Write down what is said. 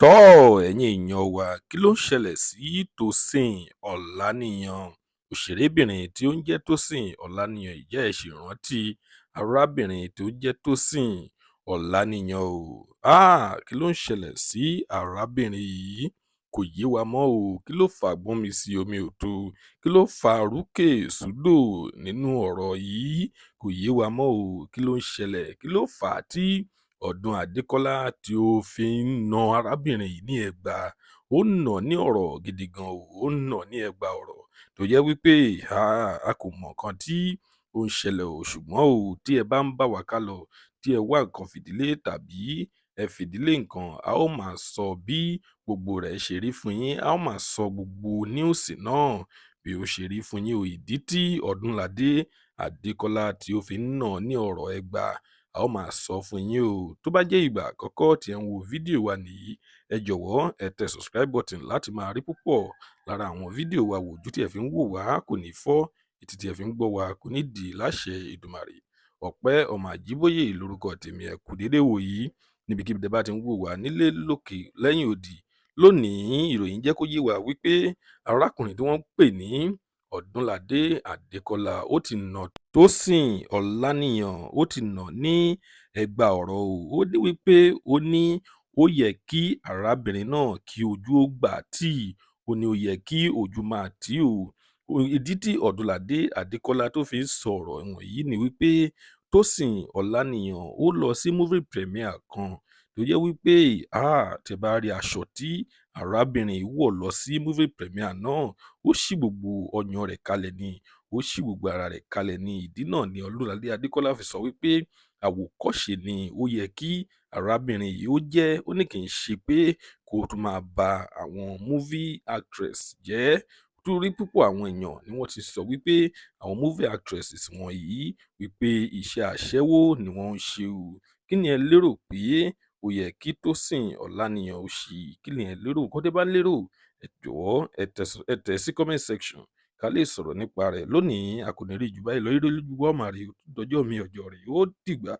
Ẹ̀yin èèyàn wa, kí ló ń ṣẹlẹ̀ sí Tósìn Ọláníyan? Òṣèrébìnrin tí ó ń jẹ́ Tósìn Ọláníyan, ìjẹ́ ẹ ṣì rántí arábìnrin tó ń jẹ́ Tósìn Ọláníyan o? Kí ló ń ṣẹlẹ̀ sí arábìnrin yìí? Kò yé wa mọ́ o. Kí ló fa gbọ́nmi sí omi ò tó? Kí ló fa rúkè sódò nínú ọ̀rọ̀ yìí? Kò yé wa mọ́ o. Kí ló ń ṣẹlẹ̀? Kí ló fà á tí Ọdún Adékọ́lá tí ó fi ń na arábìnrin yìí ní ẹgba? Ó nà á ní ọ̀rọ̀ gidi gan o, ó nà á ní ẹgba ọ̀rọ̀ tó jẹ́ wípé a kò mọ nǹkan tí ó ń ṣẹlẹ̀ o, ṣùgbọ́n o, tí ẹ bá ń bá wa kálọ, tí ẹ wá nǹkan fìdílé tàbí ẹ fìdílé nǹkan, a ó máa sọ bí gbogbo rẹ̀ ṣe rí fún yín, a ó máa sọ gbogbo níùsì náà bí ó ṣe rí fún yín o. Ìdí tí Ọdúnladé Adékọ́lá tí ó fi ń nà á ní ọ̀rọ̀ ẹgba, a ó máa sọ fún yín o. Tó bá jẹ́ ìgbà àkọ́kọ́ tí ẹ ń wo fídíò wa nìyí, ẹ jọ̀wọ́ ẹ tẹ subscribe button láti máa rí púpọ̀ lára àwọn fídíò wa wò. Ojú tí ẹ fi ń wò wá kò ní fọ́, etí tí ẹ fi ń gbọ́ wa kò ní dì láṣẹ Èdùmàrè. Ọpẹ́ Ọmọ Àjíbóyè lórúkọ tèmi, ẹ kú dédé wò yìí níbikíbi tẹ́ bá ti ń wò wá, nílé lókè lẹ́yìn odi. Lónìí ìròyìn jẹ́ kó yé wa wípé arákùnrin tí wọ́n ń pè ní Ọdúnladé Adékọ́lá ó ti nà Tósìn Ọláníyan, ó ti nà á ní ẹgba ọ̀rọ̀ o. Ó ní wípé ó ní ó yẹ kí arábìnrin náà kí ojú ó gbà á tì, ó ní ó yẹ kí ojú máa tì í o. Ìdí tí Ọdúnladé Adékọ́lá tó fi ń sọ ọ̀rọ̀ wọ̀nyí ni wípé Tósìn Ọláníyan ó lọ sí movie premiere kan tó jẹ́ wípé tẹ́ bá rí aṣọ tí arábìnrin yìí wọ̀ lọ sí movie premiere náà, ó ṣí gbogbo ọyàn rẹ̀ kalẹ̀ ni, ó ṣí gbogbo ara rẹ̀ kalẹ̀ ni. Ìdí náà ni Ọdúnladé Adékọ́lá fi sọ wípé àwòkọ́ṣe ni ó yẹ kí arábìnrin yìí ó jẹ́. Ó ní kì í ṣe pé kó tún máa ba àwọn movie actress jẹ́, torí púpọ̀ àwọn èèyàn ni wọ́n ti sọ wípé àwọn movie actresses wọ̀nyí wípé iṣẹ́ aṣẹ́wó ni wọ́n ń ṣe o. Kí ni ẹ lérò pé ó yẹ kí Tósìn Ọláníyan ó ṣe? Kí ni ẹ lérò? Nǹkan tẹ́ bá lérò, ẹ jọ̀wọ́ ẹ tẹ̀ sí comment section ká lè sọ̀rọ̀ nípa rẹ̀. Lónìí a kò ní rí jù báyìí lọ. Ire lójú wa ó máa rí o. Tún dọjọ́ mi ọjọ́ rẹ̀ ó dìgbà.